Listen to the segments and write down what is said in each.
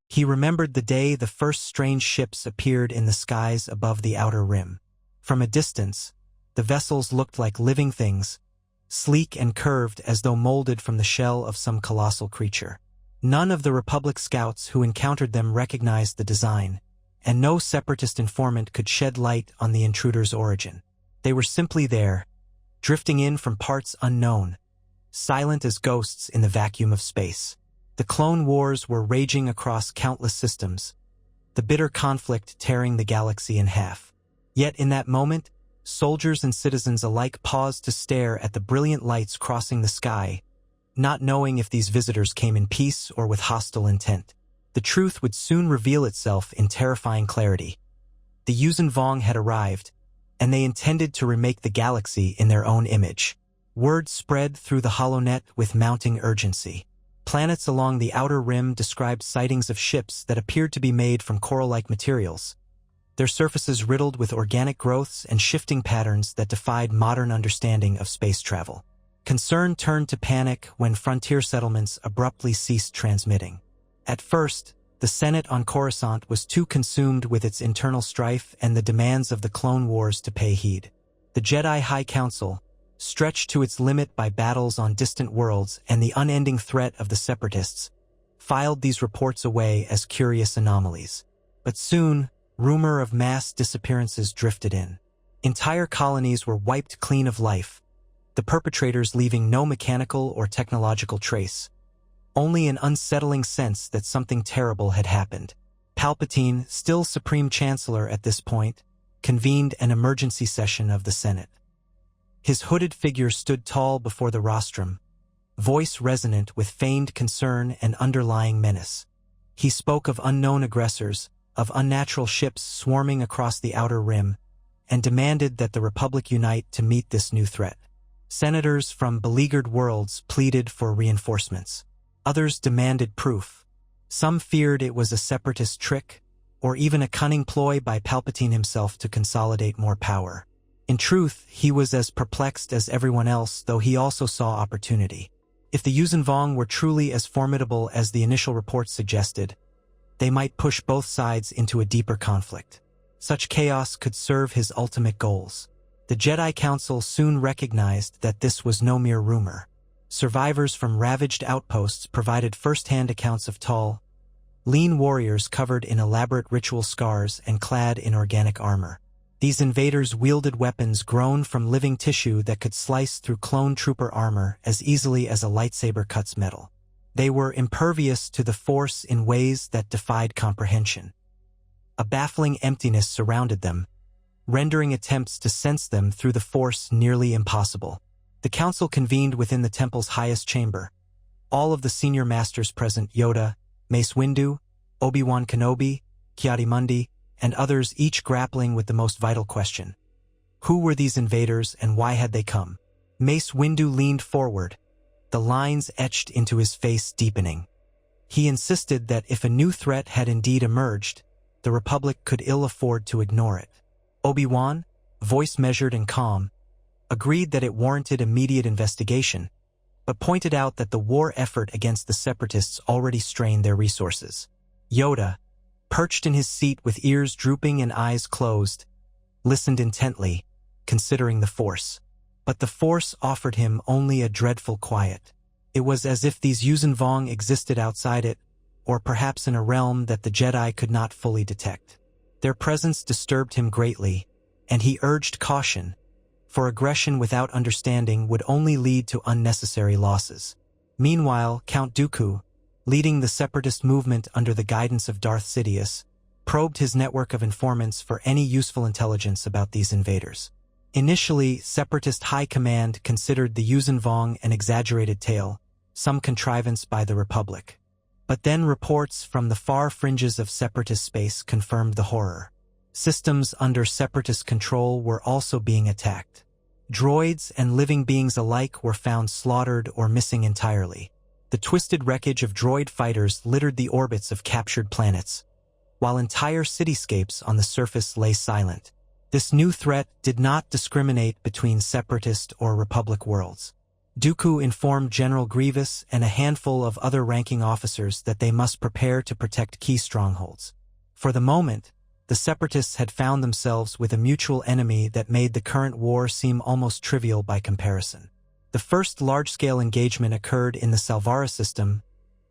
He remembered the day the first strange ships appeared in the skies above the outer rim. From a distance, the vessels looked like living things, sleek and curved as though molded from the shell of some colossal creature. None of the Republic scouts who encountered them recognized the design, and no separatist informant could shed light on the intruder's origin. They were simply there, drifting in from parts unknown, silent as ghosts in the vacuum of space. The clone wars were raging across countless systems, the bitter conflict tearing the galaxy in half. Yet in that moment, soldiers and citizens alike paused to stare at the brilliant lights crossing the sky, not knowing if these visitors came in peace or with hostile intent. The truth would soon reveal itself in terrifying clarity. The Yuuzhan Vong had arrived, and they intended to remake the galaxy in their own image. Word spread through the HoloNet with mounting urgency. Planets along the outer rim described sightings of ships that appeared to be made from coral-like materials, their surfaces riddled with organic growths and shifting patterns that defied modern understanding of space travel. Concern turned to panic when frontier settlements abruptly ceased transmitting. At first, the Senate on Coruscant was too consumed with its internal strife and the demands of the Clone Wars to pay heed. The Jedi High Council, stretched to its limit by battles on distant worlds and the unending threat of the Separatists, filed these reports away as curious anomalies. But soon, rumor of mass disappearances drifted in. Entire colonies were wiped clean of life, the perpetrators leaving no mechanical or technological trace. Only an unsettling sense that something terrible had happened. Palpatine, still Supreme Chancellor at this point, convened an emergency session of the Senate. His hooded figure stood tall before the rostrum, voice resonant with feigned concern and underlying menace. He spoke of unknown aggressors, of unnatural ships swarming across the outer rim, and demanded that the Republic unite to meet this new threat. Senators from beleaguered worlds pleaded for reinforcements. Others demanded proof. Some feared it was a separatist trick, or even a cunning ploy by Palpatine himself to consolidate more power. In truth, he was as perplexed as everyone else, though he also saw opportunity. If the Yuuzhan Vong were truly as formidable as the initial reports suggested, they might push both sides into a deeper conflict. Such chaos could serve his ultimate goals. The Jedi Council soon recognized that this was no mere rumor. Survivors from ravaged outposts provided first-hand accounts of tall, lean warriors covered in elaborate ritual scars and clad in organic armor. These invaders wielded weapons grown from living tissue that could slice through clone trooper armor as easily as a lightsaber cuts metal. They were impervious to the Force in ways that defied comprehension. A baffling emptiness surrounded them, rendering attempts to sense them through the Force nearly impossible. The council convened within the temple's highest chamber. All of the senior masters present, Yoda, Mace Windu, Obi-Wan Kenobi, Ki-Adi-Mundi, and others, each grappling with the most vital question. Who were these invaders and why had they come? Mace Windu leaned forward, the lines etched into his face deepening. He insisted that if a new threat had indeed emerged, the Republic could ill afford to ignore it. Obi-Wan, voice measured and calm, agreed that it warranted immediate investigation, but pointed out that the war effort against the Separatists already strained their resources. Yoda, perched in his seat with ears drooping and eyes closed, listened intently, considering the Force. But the Force offered him only a dreadful quiet. It was as if these Yuuzhan Vong existed outside it, or perhaps in a realm that the Jedi could not fully detect. Their presence disturbed him greatly, and he urged caution, for aggression without understanding would only lead to unnecessary losses. Meanwhile, Count Dooku, leading the Separatist movement under the guidance of Darth Sidious, probed his network of informants for any useful intelligence about these invaders. Initially, Separatist High Command considered the Yuuzhan Vong an exaggerated tale, some contrivance by the Republic. But then reports from the far fringes of Separatist space confirmed the horror. Systems under Separatist control were also being attacked. Droids and living beings alike were found slaughtered or missing entirely. The twisted wreckage of droid fighters littered the orbits of captured planets, while entire cityscapes on the surface lay silent. This new threat did not discriminate between Separatist or Republic worlds. Dooku informed General Grievous and a handful of other ranking officers that they must prepare to protect key strongholds. For the moment, the Separatists had found themselves with a mutual enemy that made the current war seem almost trivial by comparison. The first large-scale engagement occurred in the Salvara system,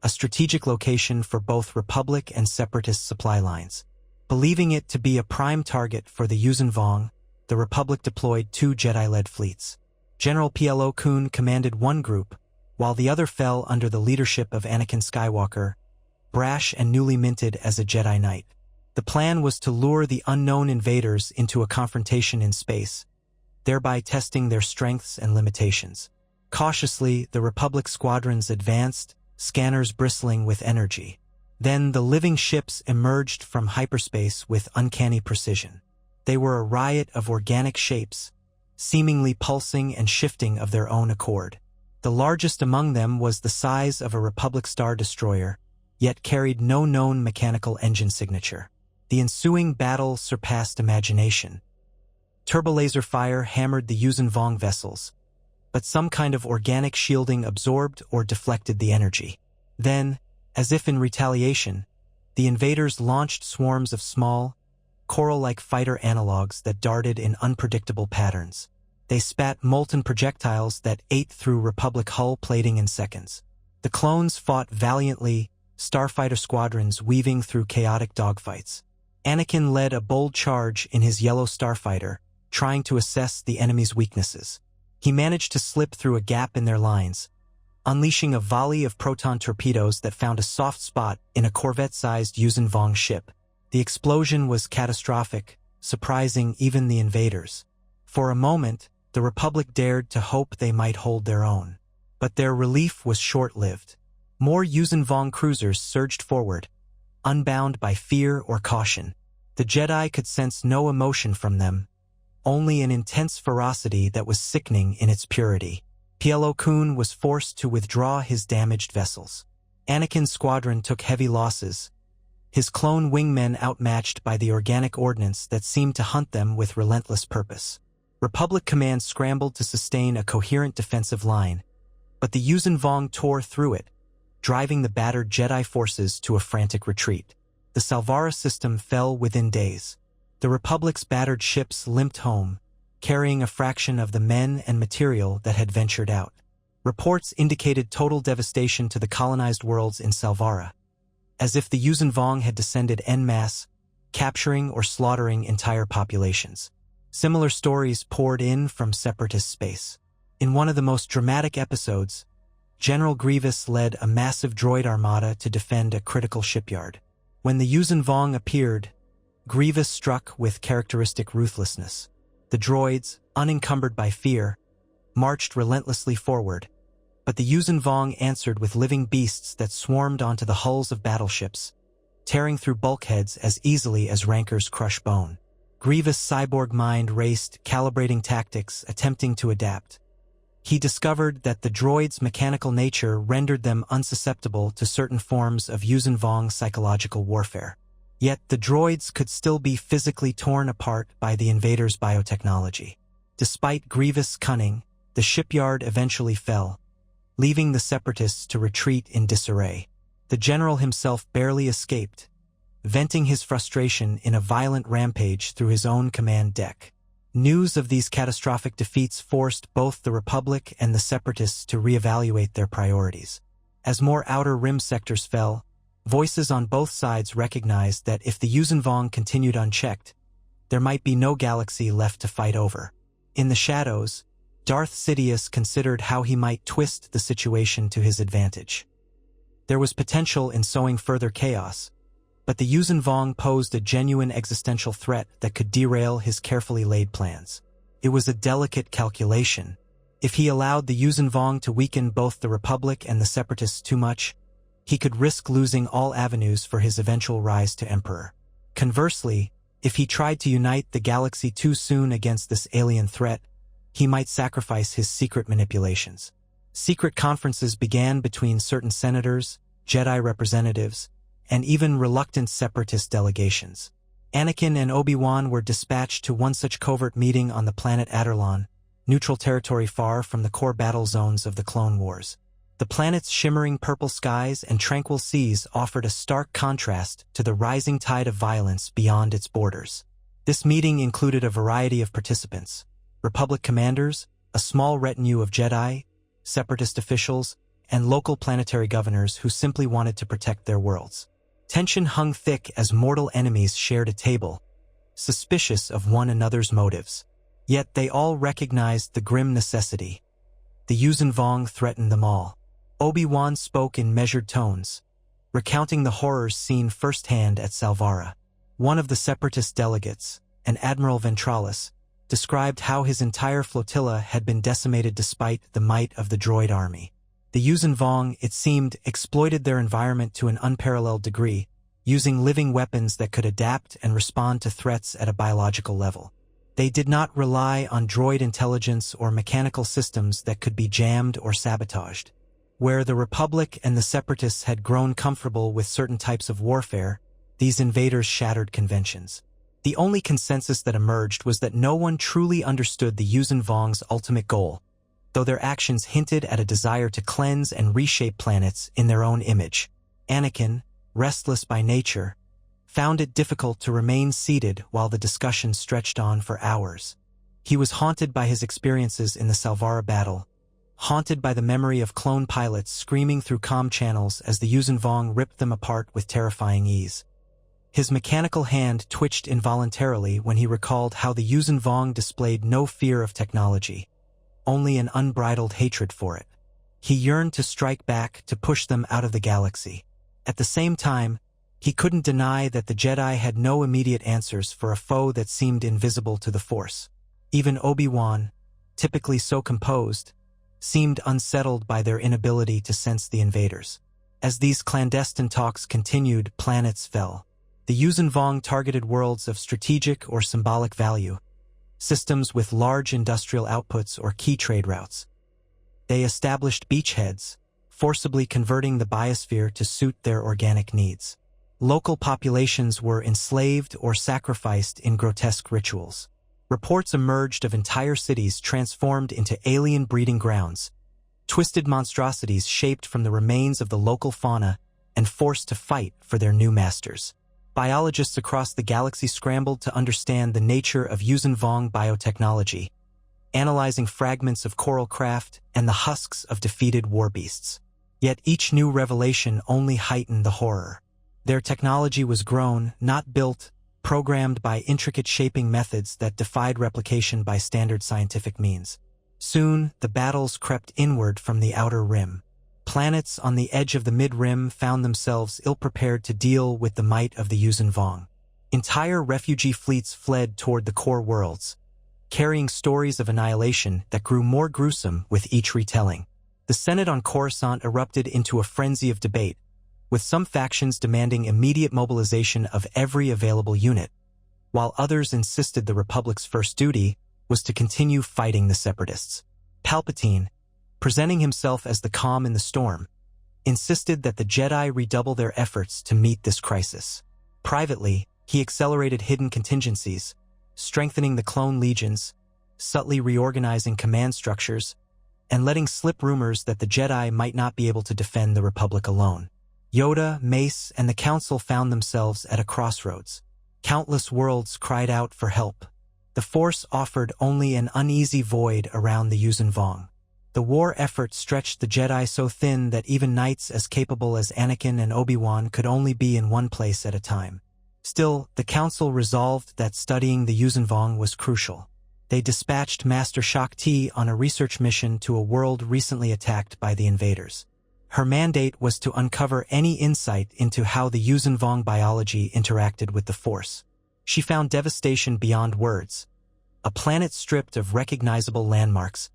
a strategic location for both Republic and Separatist supply lines. Believing it to be a prime target for the Yuuzhan Vong, the Republic deployed 2 Jedi-led fleets. General Plo Koon commanded one group, while the other fell under the leadership of Anakin Skywalker, brash and newly minted as a Jedi Knight. The plan was to lure the unknown invaders into a confrontation in space, thereby testing their strengths and limitations. Cautiously, the Republic squadrons advanced, scanners bristling with energy. Then the living ships emerged from hyperspace with uncanny precision. They were a riot of organic shapes, seemingly pulsing and shifting of their own accord. The largest among them was the size of a Republic Star Destroyer, yet carried no known mechanical engine signature. The ensuing battle surpassed imagination. Turbolaser fire hammered the Yuuzhan Vong vessels, but some kind of organic shielding absorbed or deflected the energy. Then, as if in retaliation, the invaders launched swarms of small, coral-like fighter analogs that darted in unpredictable patterns. They spat molten projectiles that ate through Republic hull plating in seconds. The clones fought valiantly, starfighter squadrons weaving through chaotic dogfights. Anakin led a bold charge in his yellow starfighter, trying to assess the enemy's weaknesses. He managed to slip through a gap in their lines, unleashing a volley of proton torpedoes that found a soft spot in a Corvette-sized Yuuzhan Vong ship. The explosion was catastrophic, surprising even the invaders. For a moment, the Republic dared to hope they might hold their own. But their relief was short-lived. More Yuuzhan Vong cruisers surged forward, unbound by fear or caution. The Jedi could sense no emotion from them, only an intense ferocity that was sickening in its purity. Plo Koon was forced to withdraw his damaged vessels. Anakin's squadron took heavy losses, his clone wingmen outmatched by the organic ordnance that seemed to hunt them with relentless purpose. Republic command scrambled to sustain a coherent defensive line, but the Yuuzhan Vong tore through it, driving the battered Jedi forces to a frantic retreat. The Salvara system fell within days. The Republic's battered ships limped home, carrying a fraction of the men and material that had ventured out. Reports indicated total devastation to the colonized worlds in Salvara, as if the Yuuzhan Vong had descended en masse, capturing or slaughtering entire populations. Similar stories poured in from Separatist space. In one of the most dramatic episodes, General Grievous led a massive droid armada to defend a critical shipyard. When the Yuuzhan Vong appeared, Grievous struck with characteristic ruthlessness. The droids, unencumbered by fear, marched relentlessly forward, but the Yuuzhan Vong answered with living beasts that swarmed onto the hulls of battleships, tearing through bulkheads as easily as rankers crush bone. Grievous' cyborg mind raced, calibrating tactics, attempting to adapt. He discovered that the droids' mechanical nature rendered them unsusceptible to certain forms of Yuuzhan Vong psychological warfare. Yet the droids could still be physically torn apart by the invaders' biotechnology. Despite Grievous' cunning, the shipyard eventually fell, leaving the Separatists to retreat in disarray. The general himself barely escaped, venting his frustration in a violent rampage through his own command deck. News of these catastrophic defeats forced both the Republic and the Separatists to reevaluate their priorities. As more outer rim sectors fell, voices on both sides recognized that if the Yuuzhan Vong continued unchecked, there might be no galaxy left to fight over. In the shadows, Darth Sidious considered how he might twist the situation to his advantage. There was potential in sowing further chaos, but the Yuuzhan Vong posed a genuine existential threat that could derail his carefully laid plans. It was a delicate calculation. If he allowed the Yuuzhan Vong to weaken both the Republic and the Separatists too much, he could risk losing all avenues for his eventual rise to emperor. Conversely, if he tried to unite the galaxy too soon against this alien threat, he might sacrifice his secret manipulations. Secret conferences began between certain senators, Jedi representatives, and even reluctant Separatist delegations. Anakin and Obi-Wan were dispatched to one such covert meeting on the planet Aderlon, neutral territory far from the core battle zones of the Clone Wars. The planet's shimmering purple skies and tranquil seas offered a stark contrast to the rising tide of violence beyond its borders. This meeting included a variety of participants: Republic commanders, a small retinue of Jedi, Separatist officials, and local planetary governors who simply wanted to protect their worlds. Tension hung thick as mortal enemies shared a table, suspicious of one another's motives. Yet they all recognized the grim necessity. The Yuuzhan Vong threatened them all. Obi-Wan spoke in measured tones, recounting the horrors seen firsthand at Salvara. One of the Separatist delegates, an Admiral Ventralis, described how his entire flotilla had been decimated despite the might of the droid army. The Yuuzhan Vong, it seemed, exploited their environment to an unparalleled degree, using living weapons that could adapt and respond to threats at a biological level. They did not rely on droid intelligence or mechanical systems that could be jammed or sabotaged. Where the Republic and the Separatists had grown comfortable with certain types of warfare, these invaders shattered conventions. The only consensus that emerged was that no one truly understood the Yuuzhan Vong's ultimate goal, though their actions hinted at a desire to cleanse and reshape planets in their own image. Anakin, restless by nature, found it difficult to remain seated while the discussion stretched on for hours. He was haunted by his experiences in the Salvara battle, haunted by the memory of clone pilots screaming through comm channels as the Yuuzhan Vong ripped them apart with terrifying ease. His mechanical hand twitched involuntarily when he recalled how the Yuuzhan Vong displayed no fear of technology, only an unbridled hatred for it. He yearned to strike back, to push them out of the galaxy. At the same time, he couldn't deny that the Jedi had no immediate answers for a foe that seemed invisible to the Force. Even Obi-Wan, typically so composed, seemed unsettled by their inability to sense the invaders. As these clandestine talks continued, planets fell. The Yuuzhan Vong targeted worlds of strategic or symbolic value, systems with large industrial outputs or key trade routes. They established beachheads, forcibly converting the biosphere to suit their organic needs. Local populations were enslaved or sacrificed in grotesque rituals. Reports emerged of entire cities transformed into alien breeding grounds, twisted monstrosities shaped from the remains of the local fauna and forced to fight for their new masters. Biologists across the galaxy scrambled to understand the nature of Yuuzhan Vong biotechnology, analyzing fragments of coral craft and the husks of defeated warbeasts. Yet each new revelation only heightened the horror. Their technology was grown, not built, programmed by intricate shaping methods that defied replication by standard scientific means. Soon, the battles crept inward from the outer rim. Planets on the edge of the mid-rim found themselves ill-prepared to deal with the might of the Yuuzhan Vong. Entire refugee fleets fled toward the core worlds, carrying stories of annihilation that grew more gruesome with each retelling. The Senate on Coruscant erupted into a frenzy of debate, with some factions demanding immediate mobilization of every available unit, while others insisted the Republic's first duty was to continue fighting the Separatists. Palpatine, presenting himself as the calm in the storm, insisted that the Jedi redouble their efforts to meet this crisis. Privately, he accelerated hidden contingencies, strengthening the clone legions, subtly reorganizing command structures, and letting slip rumors that the Jedi might not be able to defend the Republic alone. Yoda, Mace, and the Council found themselves at a crossroads. Countless worlds cried out for help. The Force offered only an uneasy void around the Yuuzhan Vong. The war effort stretched the Jedi so thin that even knights as capable as Anakin and Obi-Wan could only be in one place at a time. Still, the Council resolved that studying the Yuuzhan Vong was crucial. They dispatched Master Shaak Ti on a research mission to a world recently attacked by the invaders. Her mandate was to uncover any insight into how the Yuuzhan Vong biology interacted with the Force. She found devastation beyond words. A planet stripped of recognizable landmarks,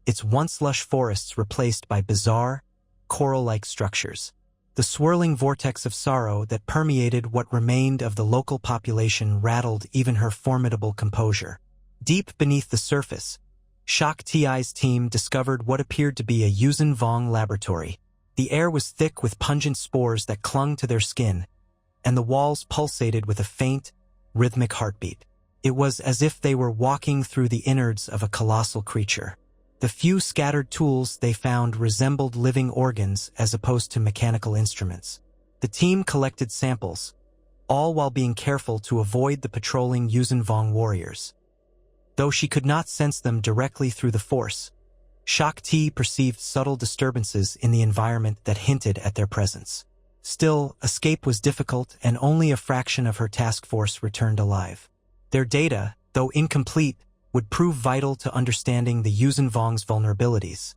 its once lush forests replaced by bizarre, coral-like structures. The swirling vortex of sorrow that permeated what remained of the local population rattled even her formidable composure. Deep beneath the surface, Shaak Ti's team discovered what appeared to be a Yuuzhan Vong laboratory. The air was thick with pungent spores that clung to their skin, and the walls pulsated with a faint, rhythmic heartbeat. It was as if they were walking through the innards of a colossal creature. The few scattered tools they found resembled living organs as opposed to mechanical instruments. The team collected samples, all while being careful to avoid the patrolling Yuuzhan warriors. Though she could not sense them directly through the force, Shakti perceived subtle disturbances in the environment that hinted at their presence. Still, escape was difficult and only a fraction of her task force returned alive. Their data, though incomplete, would prove vital to understanding the Yuuzhan's vulnerabilities,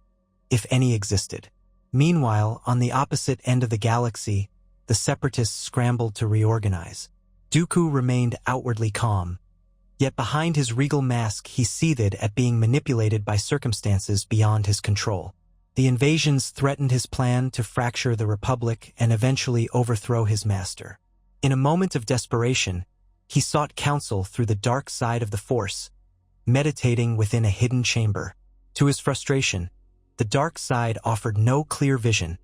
if any existed. Meanwhile, on the opposite end of the galaxy, the separatists scrambled to reorganize. Dooku remained outwardly calm, yet behind his regal mask he seethed at being manipulated by circumstances beyond his control. The invasions threatened his plan to fracture the Republic and eventually overthrow his master. In a moment of desperation, he sought counsel through the dark side of the Force, meditating within a hidden chamber. To his frustration, the dark side offered no clear vision,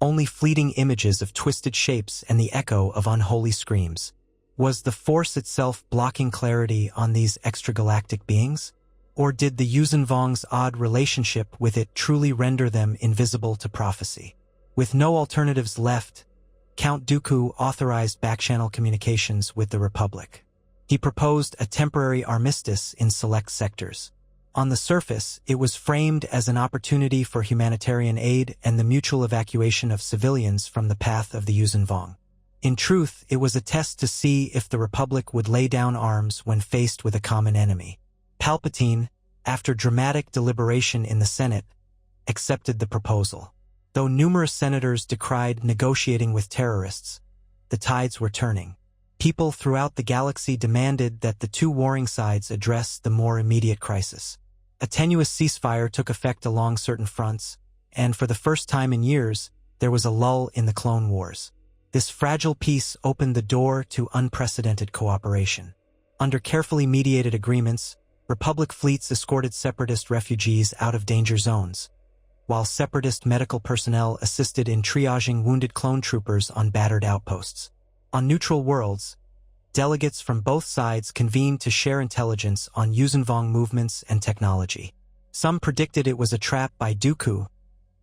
only fleeting images of twisted shapes and the echo of unholy screams. Was the Force itself blocking clarity on these extragalactic beings? Or did the Yuuzhan's odd relationship with it truly render them invisible to prophecy? With no alternatives left, Count Dooku authorized backchannel communications with the Republic. He proposed a temporary armistice in select sectors. On the surface, it was framed as an opportunity for humanitarian aid and the mutual evacuation of civilians from the path of the Yuuzhan. In truth, it was a test to see if the Republic would lay down arms when faced with a common enemy. Palpatine, after dramatic deliberation in the Senate, accepted the proposal. Though numerous senators decried negotiating with terrorists, the tides were turning. People throughout the galaxy demanded that the two warring sides address the more immediate crisis. A tenuous ceasefire took effect along certain fronts, and for the first time in years, there was a lull in the Clone Wars. This fragile peace opened the door to unprecedented cooperation. Under carefully mediated agreements, Republic fleets escorted Separatist refugees out of danger zones, while Separatist medical personnel assisted in triaging wounded clone troopers on battered outposts. On neutral worlds, delegates from both sides convened to share intelligence on Yuuzhan movements and technology. Some predicted it was a trap by Dooku.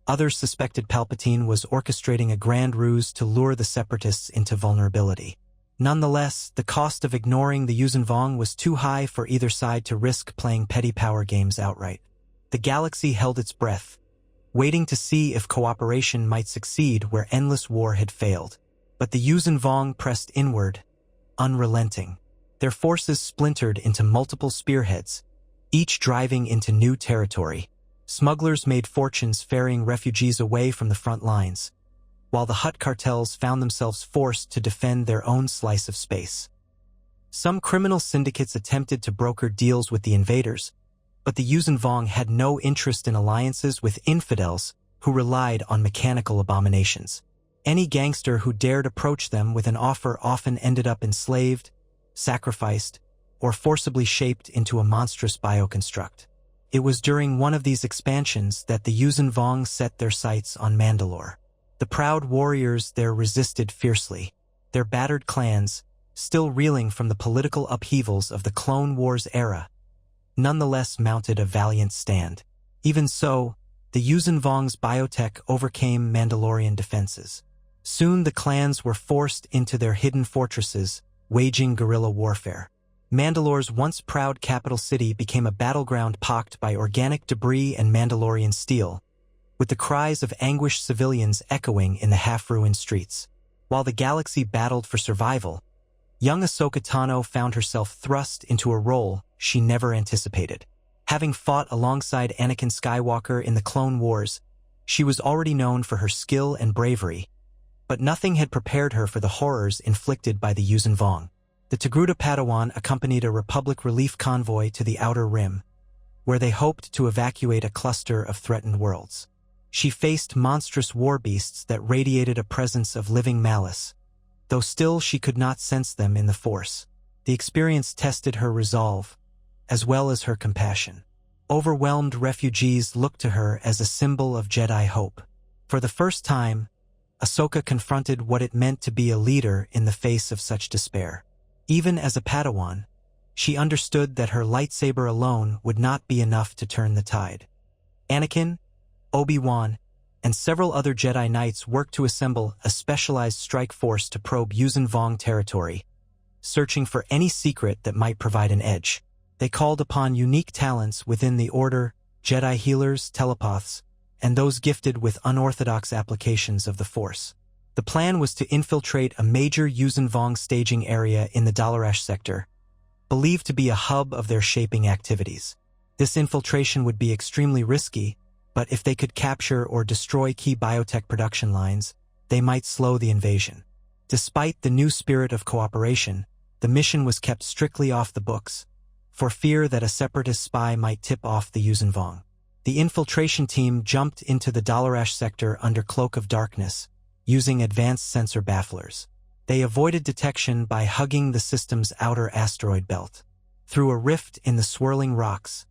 Others suspected Palpatine was orchestrating a grand ruse to lure the Separatists into vulnerability. Nonetheless, the cost of ignoring the Yuuzhan was too high for either side to risk playing petty power games outright. The galaxy held its breath, waiting to see if cooperation might succeed where endless war had failed. But the Yuuzhan pressed inward, unrelenting. Their forces splintered into multiple spearheads, each driving into new territory. Smugglers made fortunes ferrying refugees away from the front lines, while the Hutt cartels found themselves forced to defend their own slice of space. Some criminal syndicates attempted to broker deals with the invaders, but the Yuuzhan had no interest in alliances with infidels who relied on mechanical abominations. Any gangster who dared approach them with an offer often ended up enslaved, sacrificed, or forcibly shaped into a monstrous bioconstruct. It was during one of these expansions that the Yuuzhan set their sights on Mandalore. The proud warriors there resisted fiercely. Their battered clans, still reeling from the political upheavals of the Clone Wars era, nonetheless mounted a valiant stand. Even so, the Yuuzhan's biotech overcame Mandalorian defenses. Soon the clans were forced into their hidden fortresses, waging guerrilla warfare. Mandalore's once proud capital city became a battleground pocked by organic debris and Mandalorian steel, with the cries of anguished civilians echoing in the half-ruined streets. While the galaxy battled for survival, young Ahsoka Tano found herself thrust into a role she never anticipated. Having fought alongside Anakin Skywalker in the Clone Wars, she was already known for her skill and bravery, but nothing had prepared her for the horrors inflicted by the Yuuzhan. The Togruta Padawan accompanied a Republic relief convoy to the Outer Rim, where they hoped to evacuate a cluster of threatened worlds. She faced monstrous war beasts that radiated a presence of living malice, though still she could not sense them in the Force. The experience tested her resolve, as well as her compassion. Overwhelmed refugees looked to her as a symbol of Jedi hope. For the first time, Ahsoka confronted what it meant to be a leader in the face of such despair. Even as a Padawan, She understood that her lightsaber alone would not be enough to turn the tide. Anakin, Obi-Wan, and several other Jedi Knights worked to assemble a specialized strike force to probe Yuuzhan Vong territory, searching for any secret that might provide an edge. They called upon unique talents within the Order, Jedi healers, telepaths, and those gifted with unorthodox applications of the Force. The plan was to infiltrate a major Yuuzhan Vong staging area in the Dalarash sector, believed to be a hub of their shaping activities. This infiltration would be extremely risky, but if they could capture or destroy key biotech production lines, they might slow the invasion. Despite the new spirit of cooperation, the mission was kept strictly off the books, for fear that a separatist spy might tip off the Yuuzhan Vong. The infiltration team jumped into the Dalarash sector under cloak of darkness, using advanced sensor bafflers. They avoided detection by hugging the system's outer asteroid belt. Through a rift in the swirling rocks,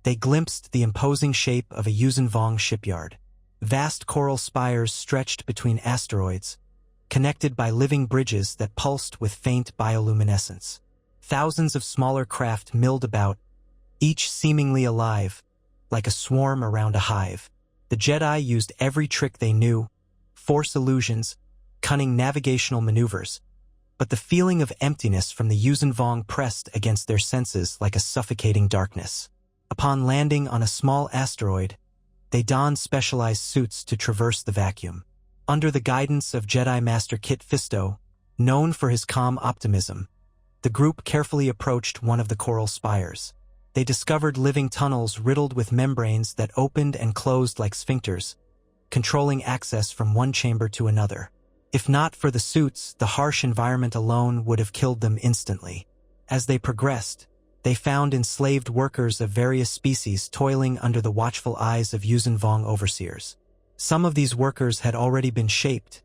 they glimpsed the imposing shape of a Yuuzhan Vong shipyard. Vast coral spires stretched between asteroids, connected by living bridges that pulsed with faint bioluminescence. Thousands of smaller craft milled about, each seemingly alive, like a swarm around a hive. The Jedi used every trick they knew, force illusions, cunning navigational maneuvers, but the feeling of emptiness from the Yuuzhan Vong pressed against their senses like a suffocating darkness. Upon landing on a small asteroid, they donned specialized suits to traverse the vacuum. Under the guidance of Jedi Master Kit Fisto, known for his calm optimism, the group carefully approached one of the coral spires. They discovered living tunnels riddled with membranes that opened and closed like sphincters, controlling access from one chamber to another. If not for the suits, the harsh environment alone would have killed them instantly. As they progressed, they found enslaved workers of various species toiling under the watchful eyes of Yuuzhan Vong overseers. Some of these workers had already been shaped,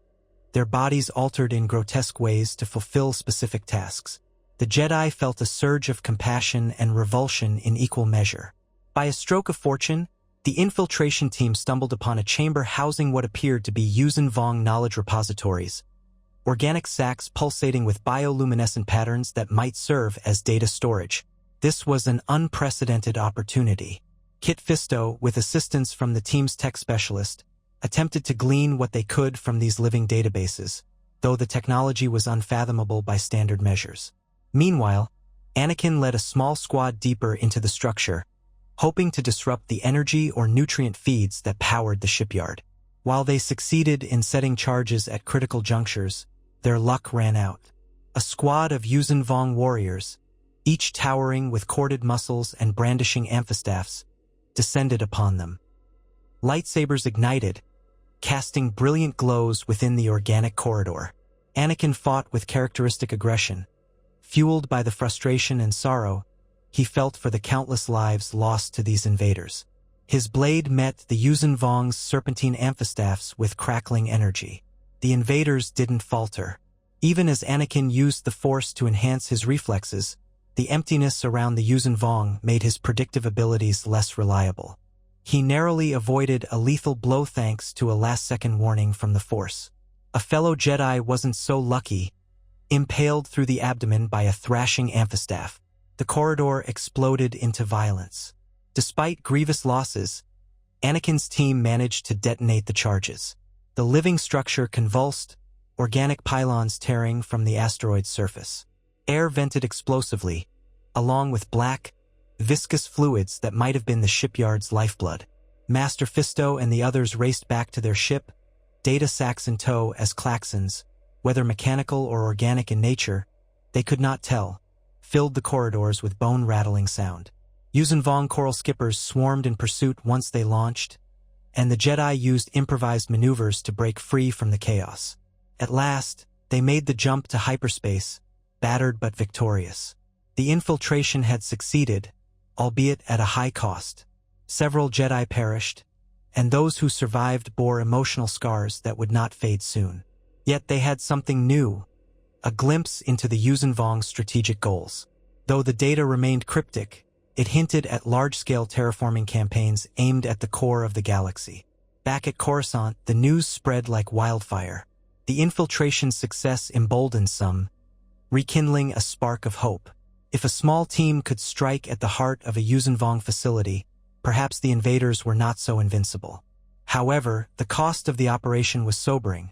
their bodies altered in grotesque ways to fulfill specific tasks. The Jedi felt a surge of compassion and revulsion in equal measure. By a stroke of fortune, the infiltration team stumbled upon a chamber housing what appeared to be Yuuzhan Vong knowledge repositories, organic sacs pulsating with bioluminescent patterns that might serve as data storage. This was an unprecedented opportunity. Kit Fisto, with assistance from the team's tech specialist, attempted to glean what they could from these living databases, though the technology was unfathomable by standard measures. Meanwhile, Anakin led a small squad deeper into the structure, hoping to disrupt the energy or nutrient feeds that powered the shipyard. While they succeeded in setting charges at critical junctures, their luck ran out. A squad of Yuuzhan Vong warriors, each towering with corded muscles and brandishing amphistaffs, descended upon them. Lightsabers ignited, casting brilliant glows within the organic corridor. Anakin fought with characteristic aggression. Fueled by the frustration and sorrow he felt for the countless lives lost to these invaders. His blade met the Yuuzhan Vong's serpentine amphistaffs with crackling energy. The invaders didn't falter. Even as Anakin used the Force to enhance his reflexes, the emptiness around the Yuuzhan Vong made his predictive abilities less reliable. He narrowly avoided a lethal blow thanks to a last-second warning from the Force. A fellow Jedi wasn't so lucky, impaled through the abdomen by a thrashing amphistaff. The corridor exploded into violence. Despite grievous losses, Anakin's team managed to detonate the charges. The living structure convulsed, organic pylons tearing from the asteroid's surface. Air vented explosively, along with black, viscous fluids that might have been the shipyard's lifeblood. Master Fisto and the others raced back to their ship, data sacs in tow as klaxons, whether mechanical or organic in nature, they could not tell, filled the corridors with bone-rattling sound. Yuuzhan Vong coral skippers swarmed in pursuit once they launched, and the Jedi used improvised maneuvers to break free from the chaos. At last, they made the jump to hyperspace, battered but victorious. The infiltration had succeeded, albeit at a high cost. Several Jedi perished, and those who survived bore emotional scars that would not fade soon. Yet they had something new, a glimpse into the Yuuzhan Vong's strategic goals. Though the data remained cryptic, it hinted at large-scale terraforming campaigns aimed at the core of the galaxy. Back at Coruscant, the news spread like wildfire. The infiltration's success emboldened some, rekindling a spark of hope. If a small team could strike at the heart of a Yuuzhan facility, perhaps the invaders were not so invincible. However, the cost of the operation was sobering,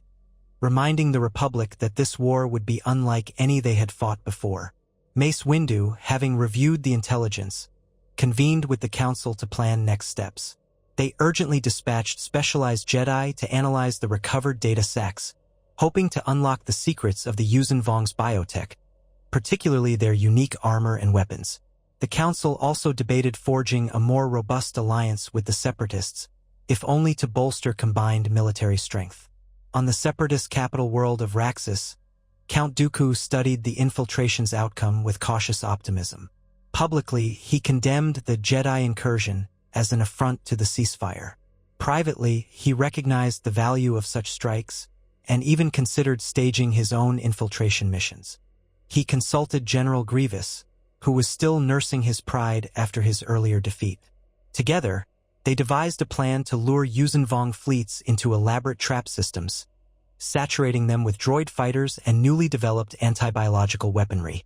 reminding the Republic that this war would be unlike any they had fought before. Mace Windu, having reviewed the intelligence, convened with the Council to plan next steps. They urgently dispatched specialized Jedi to analyze the recovered data sacks, hoping to unlock the secrets of the Yuuzhan's biotech, particularly their unique armor and weapons. The Council also debated forging a more robust alliance with the Separatists, if only to bolster combined military strength. On the Separatist capital world of Raxus, Count Dooku studied the infiltration's outcome with cautious optimism. Publicly, he condemned the Jedi incursion as an affront to the ceasefire. Privately, he recognized the value of such strikes and even considered staging his own infiltration missions. He consulted General Grievous, who was still nursing his pride after his earlier defeat. Together, they devised a plan to lure Yuuzhan fleets into elaborate trap systems, saturating them with droid fighters and newly developed anti-biological weaponry.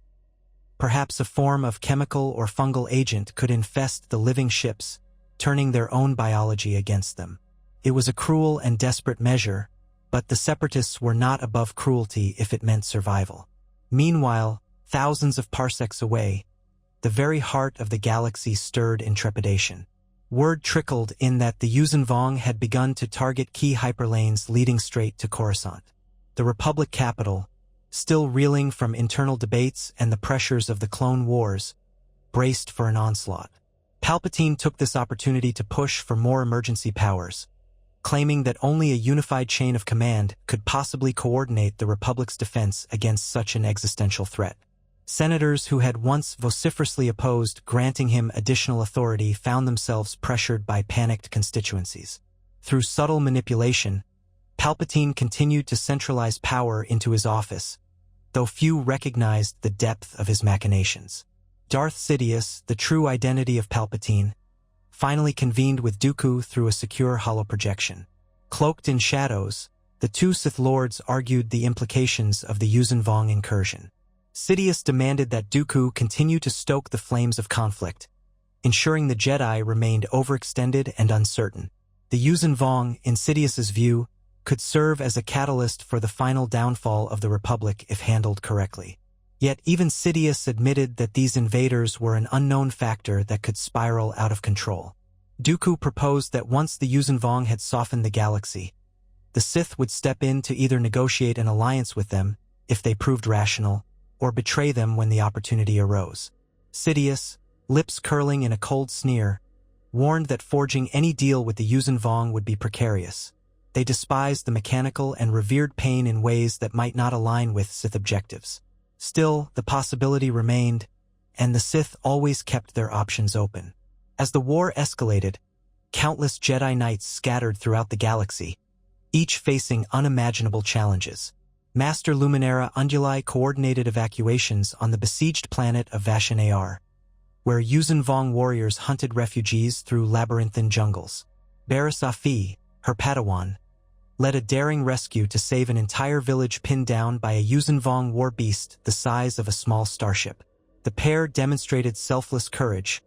Perhaps a form of chemical or fungal agent could infest the living ships, turning their own biology against them. It was a cruel and desperate measure, but the Separatists were not above cruelty if it meant survival. Meanwhile, thousands of parsecs away, the very heart of the galaxy stirred in trepidation. Word trickled in that the Yuuzhan had begun to target key hyperlanes leading straight to Coruscant. The Republic capital, still reeling from internal debates and the pressures of the Clone Wars, braced for an onslaught. Palpatine took this opportunity to push for more emergency powers, claiming that only a unified chain of command could possibly coordinate the Republic's defense against such an existential threat. Senators who had once vociferously opposed granting him additional authority found themselves pressured by panicked constituencies. Through subtle manipulation, Palpatine continued to centralize power into his office, though few recognized the depth of his machinations. Darth Sidious, the true identity of Palpatine, finally convened with Dooku through a secure holoprojection. Cloaked in shadows, the two Sith Lords argued the implications of the Yuuzhan incursion. Sidious demanded that Dooku continue to stoke the flames of conflict, ensuring the Jedi remained overextended and uncertain. The Yuuzhan, in Sidious's view, could serve as a catalyst for the final downfall of the Republic if handled correctly. Yet even Sidious admitted that these invaders were an unknown factor that could spiral out of control. Dooku proposed that once the Yuuzhan had softened the galaxy, the Sith would step in to either negotiate an alliance with them, if they proved rational, or betray them when the opportunity arose. Sidious, lips curling in a cold sneer, warned that forging any deal with the Yuuzhan would be precarious. They despised the mechanical and revered pain in ways that might not align with Sith objectives. Still, the possibility remained, and the Sith always kept their options open. As the war escalated, countless Jedi Knights scattered throughout the galaxy, each facing unimaginable challenges. Master Luminara Unduli coordinated evacuations on the besieged planet of Vashan-Ar, where Yuuzhan warriors hunted refugees through labyrinthine jungles. Barriss Offee, her Padawan, led a daring rescue to save an entire village pinned down by a Yuuzhan war beast the size of a small starship. The pair demonstrated selfless courage,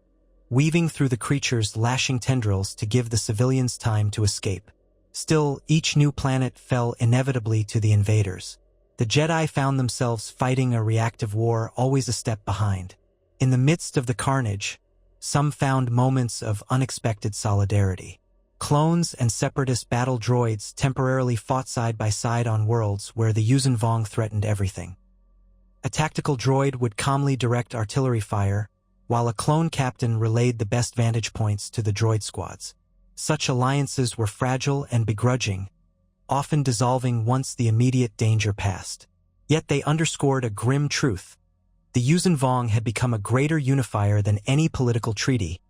weaving through the creature's lashing tendrils to give the civilians time to escape. Still, each new planet fell inevitably to the invaders. The Jedi found themselves fighting a reactive war always a step behind. In the midst of the carnage, some found moments of unexpected solidarity. Clones and separatist battle droids temporarily fought side by side on worlds where the Yuuzhan threatened everything. A tactical droid would calmly direct artillery fire, while a clone captain relayed the best vantage points to the droid squads. Such alliances were fragile and begrudging, often dissolving once the immediate danger passed. Yet they underscored a grim truth. The Yuuzhan had become a greater unifier than any political treaty,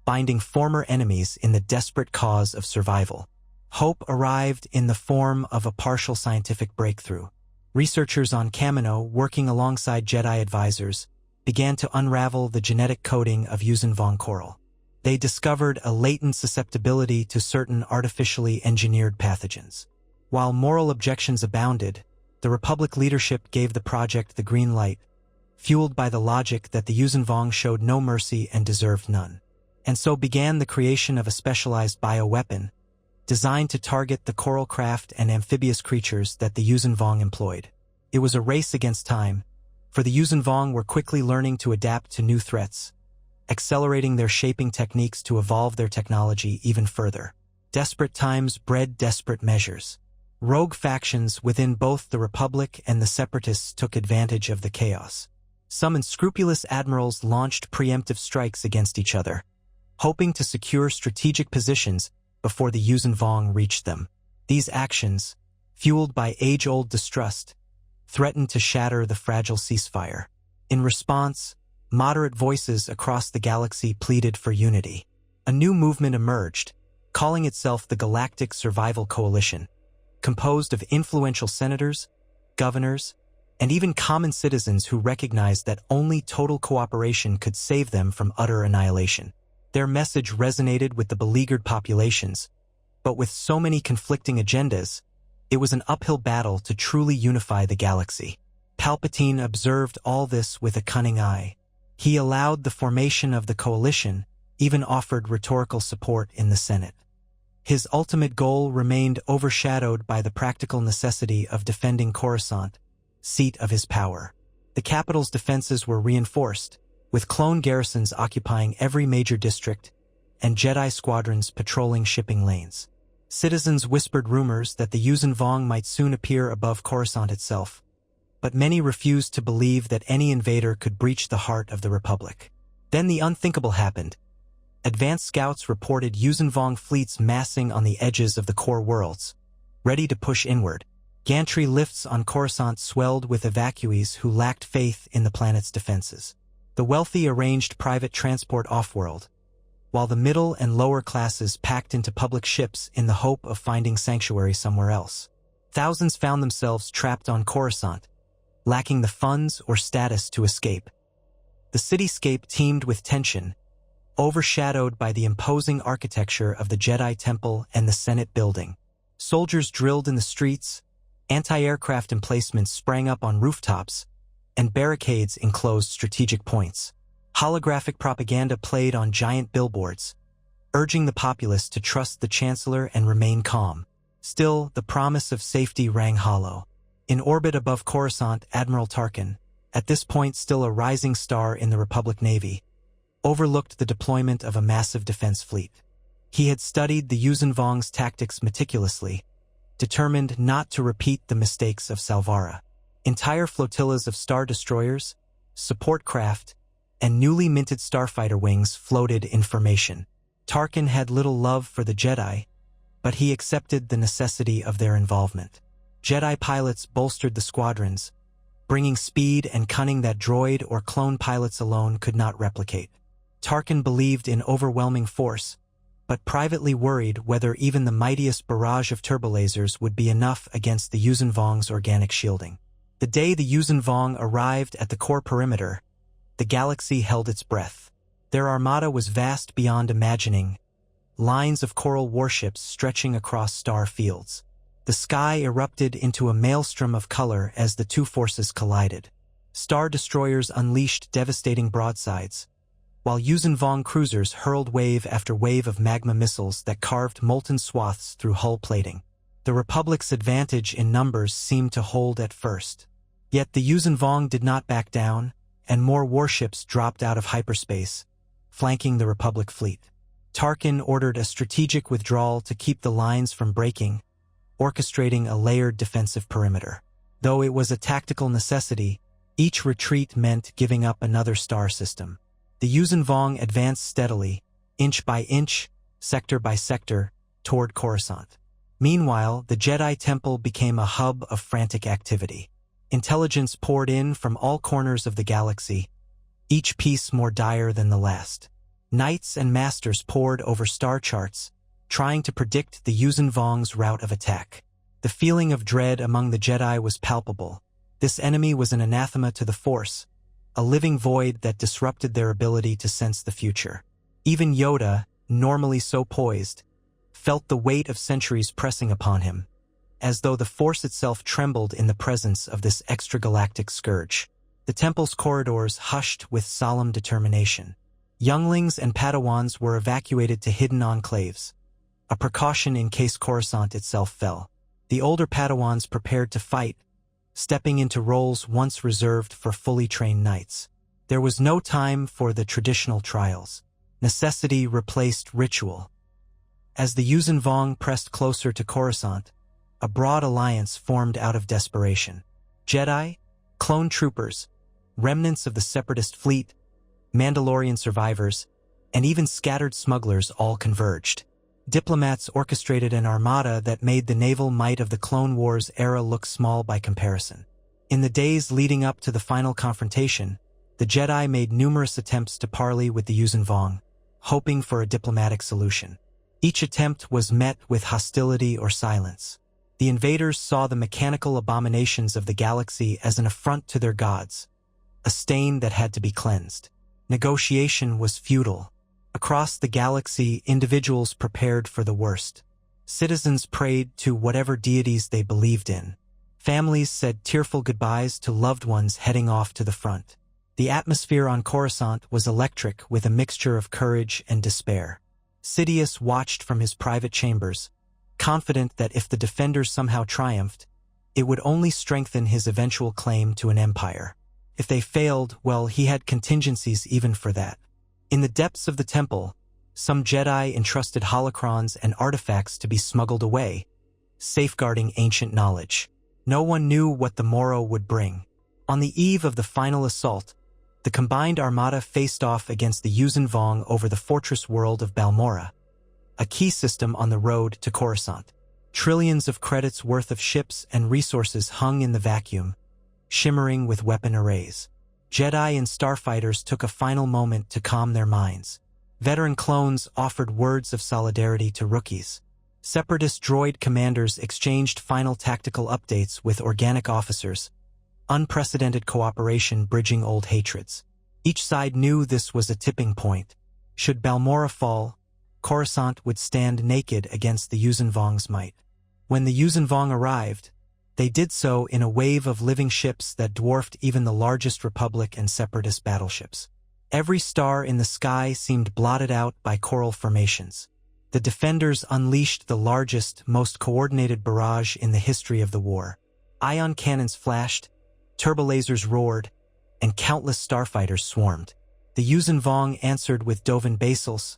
binding former enemies in the desperate cause of survival. Hope arrived in the form of a partial scientific breakthrough. Researchers on Kamino, working alongside Jedi advisors, began to unravel the genetic coding of Yuuzhan coral. They discovered a latent susceptibility to certain artificially engineered pathogens. While moral objections abounded, the Republic leadership gave the project the green light, fueled by the logic that the Yuuzhan showed no mercy and deserved none. And so began the creation of a specialized bioweapon, designed to target the coral craft and amphibious creatures that the Yuuzhan employed. It was a race against time, for the Yuuzhan were quickly learning to adapt to new threats, accelerating their shaping techniques to evolve their technology even further. Desperate times bred desperate measures. Rogue factions within both the Republic and the Separatists took advantage of the chaos. Some unscrupulous admirals launched preemptive strikes against each other, hoping to secure strategic positions before the Yuuzhan reached them. These actions, fueled by age-old distrust, threatened to shatter the fragile ceasefire. In response, moderate voices across the galaxy pleaded for unity. A new movement emerged, calling itself the Galactic Survival Coalition, composed of influential senators, governors, and even common citizens who recognized that only total cooperation could save them from utter annihilation. Their message resonated with the beleaguered populations, but with so many conflicting agendas, it was an uphill battle to truly unify the galaxy. Palpatine observed all this with a cunning eye. He allowed the formation of the coalition, even offered rhetorical support in the Senate. His ultimate goal remained overshadowed by the practical necessity of defending Coruscant, seat of his power. The capital's defenses were reinforced, with clone garrisons occupying every major district and Jedi squadrons patrolling shipping lanes. Citizens whispered rumors that the Yuuzhan might soon appear above Coruscant itself, but many refused to believe that any invader could breach the heart of the Republic. Then the unthinkable happened. Advanced scouts reported Yuuzhan fleets massing on the edges of the core worlds, ready to push inward. Gantry lifts on Coruscant swelled with evacuees who lacked faith in the planet's defenses. The wealthy arranged private transport off-world, while the middle and lower classes packed into public ships in the hope of finding sanctuary somewhere else. Thousands found themselves trapped on Coruscant, lacking the funds or status to escape. The cityscape teemed with tension, overshadowed by the imposing architecture of the Jedi Temple and the Senate building. Soldiers drilled in the streets, anti-aircraft emplacements sprang up on rooftops, and barricades enclosed strategic points. Holographic propaganda played on giant billboards, urging the populace to trust the Chancellor and remain calm. Still, the promise of safety rang hollow. In orbit above Coruscant, Admiral Tarkin, at this point still a rising star in the Republic Navy, overlooked the deployment of a massive defense fleet. He had studied the Yuuzhan's tactics meticulously, determined not to repeat the mistakes of Salvara. Entire flotillas of star destroyers, support craft, and newly minted starfighter wings floated in formation. Tarkin had little love for the Jedi, but he accepted the necessity of their involvement. Jedi pilots bolstered the squadrons, bringing speed and cunning that droid or clone pilots alone could not replicate. Tarkin believed in overwhelming force, but privately worried whether even the mightiest barrage of turbolasers would be enough against the Yuuzhan's organic shielding. The day the Yuuzhan arrived at the core perimeter, the galaxy held its breath. Their armada was vast beyond imagining, lines of coral warships stretching across star fields. The sky erupted into a maelstrom of color as the two forces collided. Star destroyers unleashed devastating broadsides, while Yuuzhan cruisers hurled wave after wave of magma missiles that carved molten swaths through hull plating. The Republic's advantage in numbers seemed to hold at first. Yet the Yuuzhan did not back down, and more warships dropped out of hyperspace, flanking the Republic fleet. Tarkin ordered a strategic withdrawal to keep the lines from breaking, orchestrating a layered defensive perimeter. Though it was a tactical necessity, each retreat meant giving up another star system. The Yuuzhan advanced steadily, inch by inch, sector by sector, toward Coruscant. Meanwhile, the Jedi Temple became a hub of frantic activity. Intelligence poured in from all corners of the galaxy, each piece more dire than the last. Knights and masters pored over star charts, trying to predict the Yuuzhan's route of attack. The feeling of dread among the Jedi was palpable. This enemy was an anathema to the Force, a living void that disrupted their ability to sense the future. Even Yoda, normally so poised, felt the weight of centuries pressing upon him, as though the Force itself trembled in the presence of this extragalactic scourge. The temple's corridors hushed with solemn determination. Younglings and Padawans were evacuated to hidden enclaves, a precaution in case Coruscant itself fell. The older Padawans prepared to fight, stepping into roles once reserved for fully trained knights. There was no time for the traditional trials. Necessity replaced ritual. As the Yuuzhan Vong pressed closer to Coruscant, a broad alliance formed out of desperation. Jedi, clone troopers, remnants of the Separatist fleet, Mandalorian survivors, and even scattered smugglers all converged. Diplomats orchestrated an armada that made the naval might of the Clone Wars era look small by comparison. In the days leading up to the final confrontation, the Jedi made numerous attempts to parley with the Yuuzhan Vong, hoping for a diplomatic solution. Each attempt was met with hostility or silence. The invaders saw the mechanical abominations of the galaxy as an affront to their gods, a stain that had to be cleansed. Negotiation was futile. Across the galaxy, individuals prepared for the worst. Citizens prayed to whatever deities they believed in. Families said tearful goodbyes to loved ones heading off to the front. The atmosphere on Coruscant was electric with a mixture of courage and despair. Sidious watched from his private chambers, confident that if the defenders somehow triumphed, it would only strengthen his eventual claim to an empire. If they failed, well, he had contingencies even for that. In the depths of the temple, some Jedi entrusted holocrons and artifacts to be smuggled away, safeguarding ancient knowledge. No one knew what the morrow would bring. On the eve of the final assault, the combined armada faced off against the Yuuzhan Vong over the fortress world of Balmorra, a key system on the road to Coruscant. Trillions of credits worth of ships and resources hung in the vacuum, shimmering with weapon arrays. Jedi and starfighters took a final moment to calm their minds. Veteran clones offered words of solidarity to rookies. Separatist droid commanders exchanged final tactical updates with organic officers, unprecedented cooperation bridging old hatreds. Each side knew this was a tipping point. Should Balmorra fall, Coruscant would stand naked against the Yuuzhan Vong's might. When the Yuuzhan Vong arrived, they did so in a wave of living ships that dwarfed even the largest Republic and Separatist battleships. Every star in the sky seemed blotted out by coral formations. The defenders unleashed the largest, most coordinated barrage in the history of the war. Ion cannons flashed, turbolasers roared, and countless starfighters swarmed. The Yuuzhan Vong answered with Dovan basils,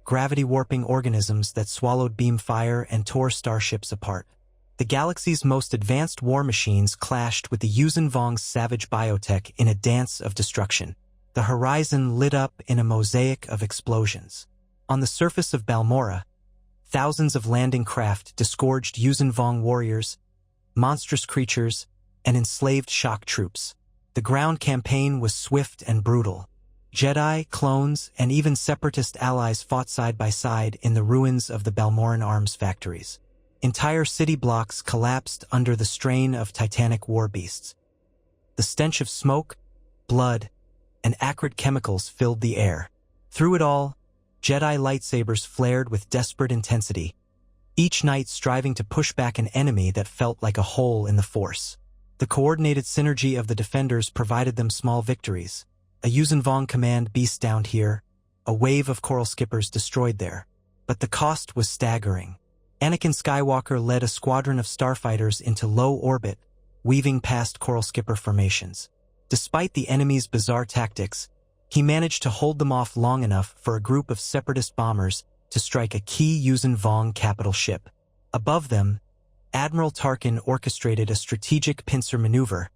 gravity-warping organisms that swallowed beam fire and tore starships apart. The galaxy's most advanced war machines clashed with the Yuuzhan Vong's savage biotech in a dance of destruction. The horizon lit up in a mosaic of explosions. On the surface of Balmorra, thousands of landing craft disgorged Yuuzhan Vong warriors, monstrous creatures, and enslaved shock troops. The ground campaign was swift and brutal. Jedi, clones, and even Separatist allies fought side by side in the ruins of the Balmorran arms factories. Entire city blocks collapsed under the strain of titanic war beasts. The stench of smoke, blood, and acrid chemicals filled the air. Through it all, Jedi lightsabers flared with desperate intensity, each knight striving to push back an enemy that felt like a hole in the Force. The coordinated synergy of the defenders provided them small victories. A Yuuzhan Vong command beast downed here, a wave of coral skippers destroyed there. But the cost was staggering. Anakin Skywalker led a squadron of starfighters into low orbit, weaving past coral skipper formations. Despite the enemy's bizarre tactics, he managed to hold them off long enough for a group of Separatist bombers to strike a key Yuuzhan Vong capital ship. Above them, Admiral Tarkin orchestrated a strategic pincer maneuver,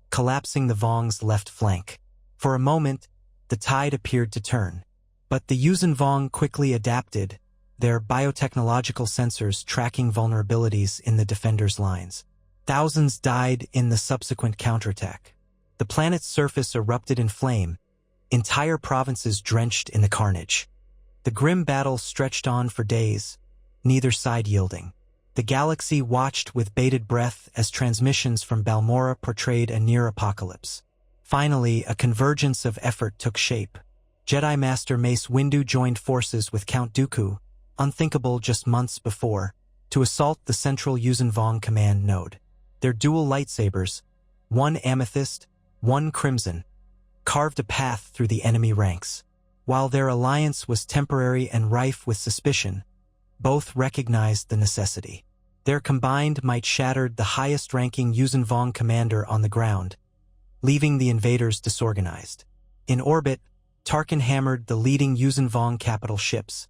collapsing the Vong's left flank. For a moment, the tide appeared to turn. But the Yuuzhan Vong quickly adapted, their biotechnological sensors tracking vulnerabilities in the defenders' lines. Thousands died in the subsequent counterattack. The planet's surface erupted in flame, entire provinces drenched in the carnage. The grim battle stretched on for days, neither side yielding. The galaxy watched with bated breath as transmissions from Balmorra portrayed a near apocalypse. Finally, a convergence of effort took shape. Jedi Master Mace Windu joined forces with Count Dooku, unthinkable just months before, to assault the central Yuuzhan Vong command node. Their dual lightsabers, one amethyst, one crimson, carved a path through the enemy ranks. While their alliance was temporary and rife with suspicion, both recognized the necessity. Their combined might shattered the highest-ranking Yuuzhan Vong commander on the ground, leaving the invaders disorganized. In orbit, Tarkin hammered the leading Yuuzhan Vong capital ships,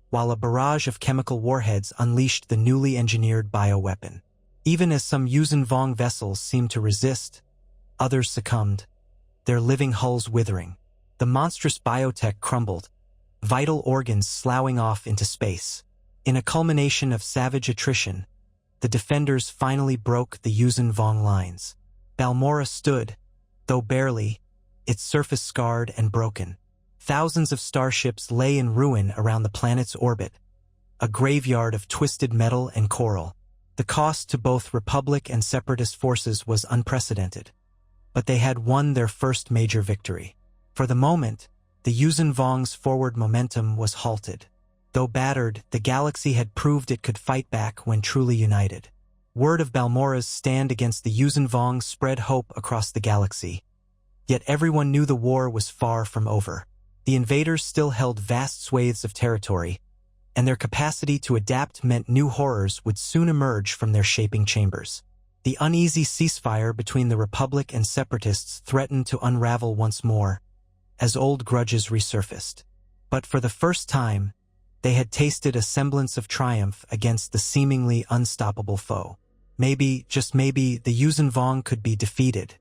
while a barrage of chemical warheads unleashed the newly engineered bioweapon. Even as some Yuuzhan Vong vessels seemed to resist, others succumbed, their living hulls withering. The monstrous biotech crumbled, vital organs sloughing off into space. In a culmination of savage attrition, the defenders finally broke the Yuuzhan Vong lines. Balmorra stood, though barely, its surface scarred and broken. Thousands of starships lay in ruin around the planet's orbit, a graveyard of twisted metal and coral. The cost to both Republic and Separatist forces was unprecedented, but they had won their first major victory. For the moment, the Yuuzhan Vong's forward momentum was halted. Though battered, the galaxy had proved it could fight back when truly united. Word of Balmorra's stand against the Yuuzhan Vong spread hope across the galaxy. Yet everyone knew the war was far from over. The invaders still held vast swathes of territory, and their capacity to adapt meant new horrors would soon emerge from their shaping chambers. The uneasy ceasefire between the Republic and Separatists threatened to unravel once more, as old grudges resurfaced. But for the first time, they had tasted a semblance of triumph against the seemingly unstoppable foe. Maybe, just maybe, the Yuuzhan Vong could be defeated.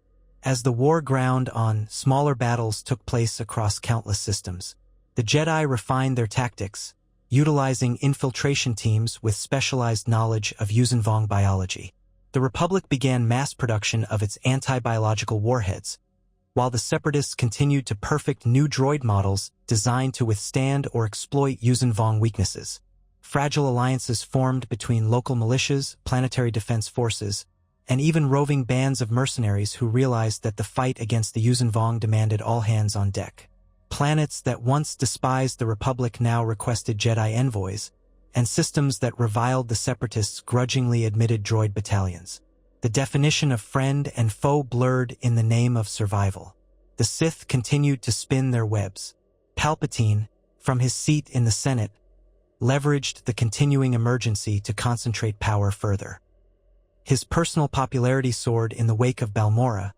As the war ground on, smaller battles took place across countless systems. The Jedi refined their tactics, utilizing infiltration teams with specialized knowledge of Yuuzhan Vong biology. The Republic began mass production of its anti-biological warheads, while the Separatists continued to perfect new droid models designed to withstand or exploit Yuuzhan Vong weaknesses. Fragile alliances formed between local militias, planetary defense forces, and even roving bands of mercenaries who realized that the fight against the Yuuzhan Vong demanded all hands on deck. Planets that once despised the Republic now requested Jedi envoys, and systems that reviled the Separatists grudgingly admitted droid battalions. The definition of friend and foe blurred in the name of survival. The Sith continued to spin their webs. Palpatine, from his seat in the Senate, leveraged the continuing emergency to concentrate power further. His personal popularity soared in the wake of Balmorra,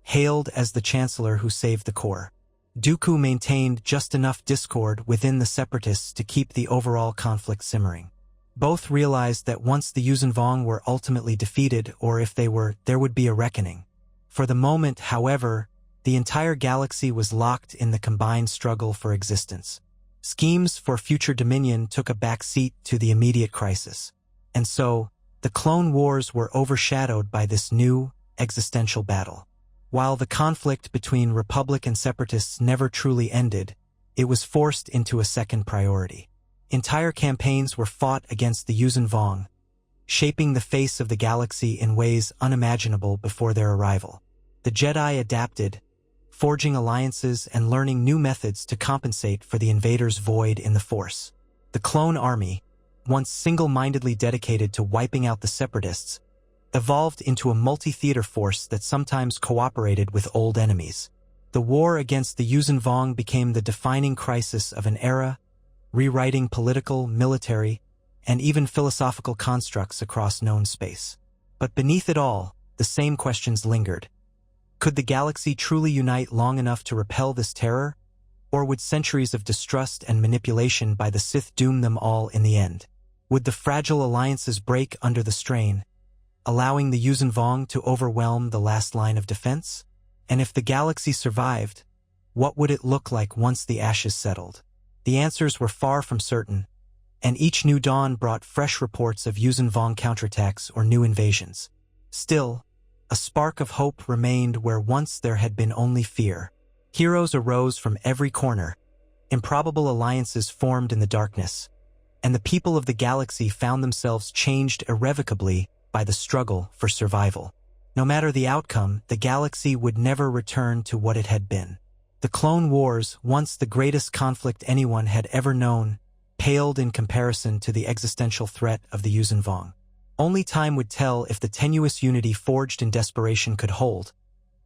hailed as the Chancellor who saved the core. Dooku maintained just enough discord within the Separatists to keep the overall conflict simmering. Both realized that once the Yuuzhan Vong were ultimately defeated, or if they were, there would be a reckoning. For the moment, however, the entire galaxy was locked in the combined struggle for existence. Schemes for future dominion took a backseat to the immediate crisis. And so, the Clone Wars were overshadowed by this new, existential battle. While the conflict between Republic and Separatists never truly ended, it was forced into a second priority. Entire campaigns were fought against the Yuuzhan Vong, shaping the face of the galaxy in ways unimaginable before their arrival. The Jedi adapted, forging alliances and learning new methods to compensate for the invaders' void in the Force. The clone army, once single-mindedly dedicated to wiping out the Separatists, evolved into a multi-theater force that sometimes cooperated with old enemies. The war against the Yuuzhan Vong became the defining crisis of an era, rewriting political, military, and even philosophical constructs across known space. But beneath it all, the same questions lingered. Could the galaxy truly unite long enough to repel this terror? Or would centuries of distrust and manipulation by the Sith doom them all in the end? Would the fragile alliances break under the strain, allowing the Yuuzhan Vong to overwhelm the last line of defense? And if the galaxy survived, what would it look like once the ashes settled? The answers were far from certain, and each new dawn brought fresh reports of Yuuzhan Vong counterattacks or new invasions. Still, a spark of hope remained where once there had been only fear. Heroes arose from every corner, improbable alliances formed in the darkness, and the people of the galaxy found themselves changed irrevocably by the struggle for survival. No matter the outcome, the galaxy would never return to what it had been. The Clone Wars, once the greatest conflict anyone had ever known, paled in comparison to the existential threat of the Yuuzhan Vong. Only time would tell if the tenuous unity forged in desperation could hold,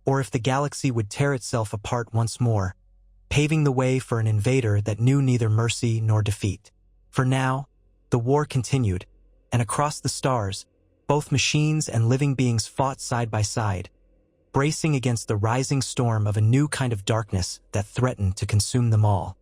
or if the galaxy would tear itself apart once more, paving the way for an invader that knew neither mercy nor defeat. For now, the war continued, and across the stars, both machines and living beings fought side by side, bracing against the rising storm of a new kind of darkness that threatened to consume them all.